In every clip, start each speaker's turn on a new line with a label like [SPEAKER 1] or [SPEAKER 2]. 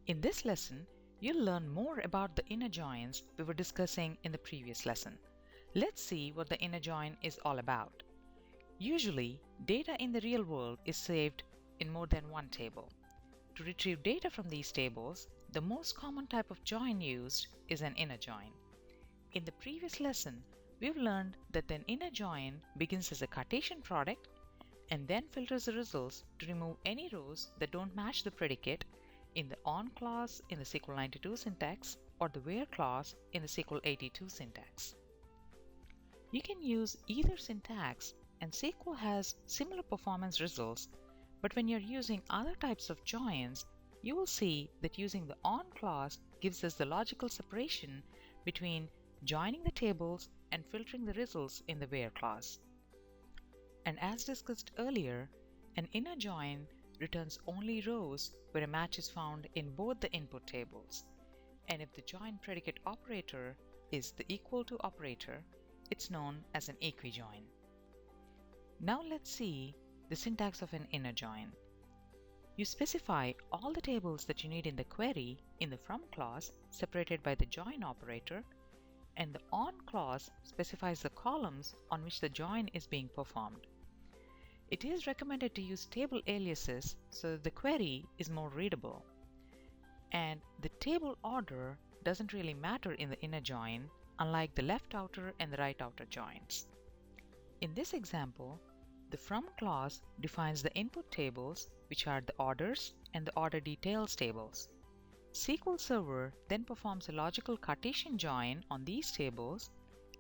[SPEAKER 1] In this lesson, you'll learn more about the inner joins we were discussing in the previous lesson. Let's see what the inner join is all about. Usually, data in the real world is saved in more than one table. To retrieve data from these tables, the most common type of join used is an inner join. In the previous lesson, we've learned that an inner join begins as a Cartesian product and then filters the results to remove any rows that don't match the predicate in the on clause in the SQL 92 syntax or the where clause in the SQL 82 syntax. You can use either syntax and SQL has similar performance results, but when you're using other types of joins, you will see that using the on clause gives us the logical separation between joining the tables and filtering the results in the where clause. And as discussed earlier, an inner join returns only rows where a match is found in both the input tables. And if the join predicate operator is the equal to operator, it's known as an equijoin. Now let's see the syntax of an inner join. You specify all the tables that you need in the query in the from clause separated by the join operator, and the on clause specifies the columns on which the join is being performed. It is recommended to use table aliases so that the query is more readable. And the table order doesn't really matter in the inner join, unlike the left outer and the right outer joins. In this example, the from clause defines the input tables, which are the orders and the order details tables. SQL Server then performs a logical Cartesian join on these tables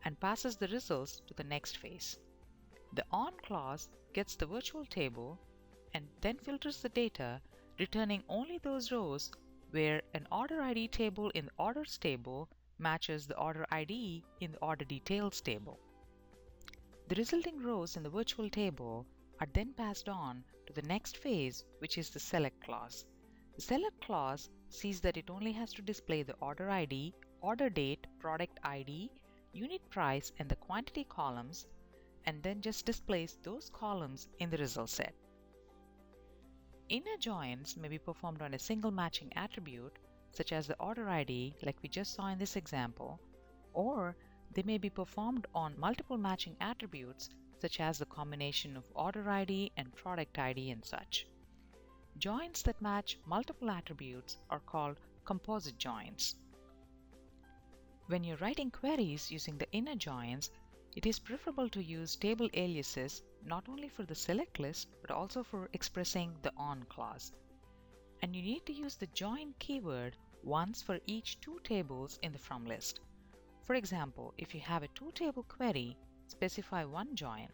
[SPEAKER 1] and passes the results to the next phase. The on clause gets the virtual table and then filters the data, returning only those rows where an order ID table in the orders table matches the order ID in the order details table. The resulting rows in the virtual table are then passed on to the next phase, which is the select clause. The select clause sees that it only has to display the order ID, order date, product ID, unit price, and the quantity columns, and then just displays those columns in the result set. Inner joins may be performed on a single matching attribute, such as the order ID like we just saw in this example, or they may be performed on multiple matching attributes such as the combination of order ID and product ID and such. Joins that match multiple attributes are called composite joins. When you're writing queries using the inner joins, it is preferable to use table aliases not only for the select list but also for expressing the on clause. And you need to use the join keyword once for each two tables in the from list. For example, if you have a two-table query, specify one join.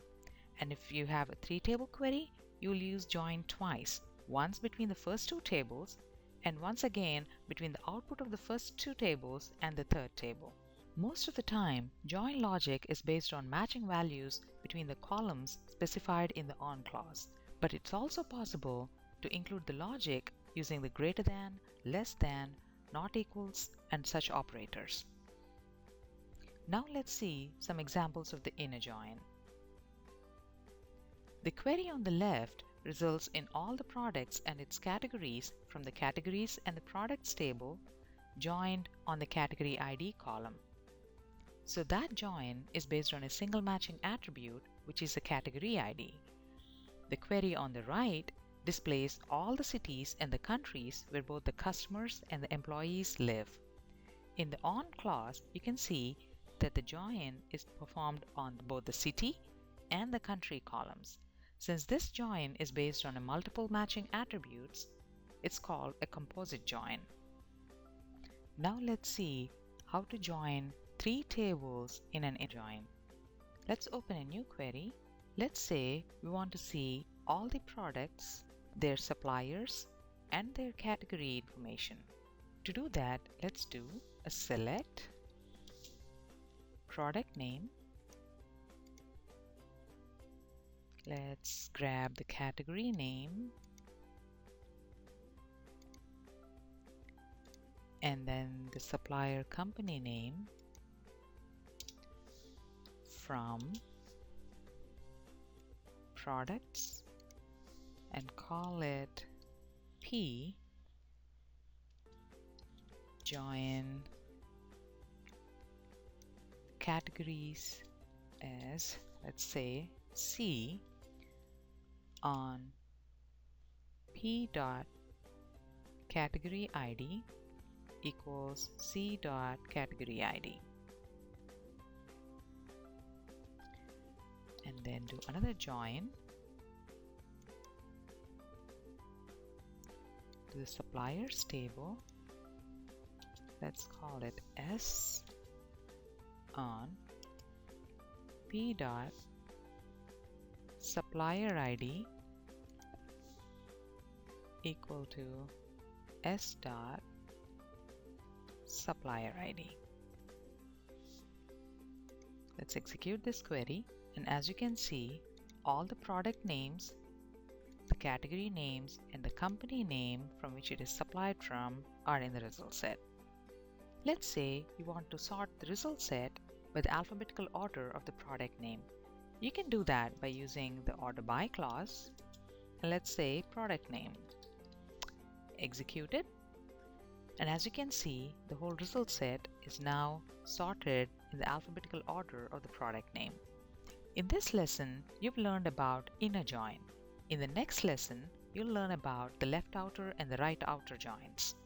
[SPEAKER 1] And if you have a three-table query, you will use join twice, once between the first two tables and once again between the output of the first two tables and the third table. Most of the time, join logic is based on matching values between the columns specified in the on clause, but it's also possible to include the logic using the greater than, less than, not equals, and such operators. Now let's see some examples of the inner join. The query on the left results in all the products and its categories from the categories and the products table joined on the category ID column. So that join is based on a single matching attribute, which is the category ID. The query on the right displays all the cities and the countries where both the customers and the employees live. In the on clause, you can see that the join is performed on both the city and the country columns. Since this join is based on a multiple matching attributes, it's called a composite join. Now let's see how to join three tables in an inner join. Let's open a new query. Let's say we want to see all the products, their suppliers, and their category information. To do that, let's do a select product name. Let's grab the category name and then the supplier company name from products and call it P join categories as, let's say, C on P dot category ID equals C dot category ID. And then do another join to the suppliers table. Let's call it S on P dot supplier ID equal to S dot supplier ID. Let's execute this query, and as you can see, all the product names, the category names, and the company name from which it is supplied from are in the result set. Let's say you want to sort the result set by the alphabetical order of the product name. You can do that by using the order by clause, and let's say product name. Execute it, and as you can see, the whole result set is now sorted in the alphabetical order of the product name. In this lesson, you've learned about inner join. In the next lesson, you'll learn about the left outer and the right outer joins.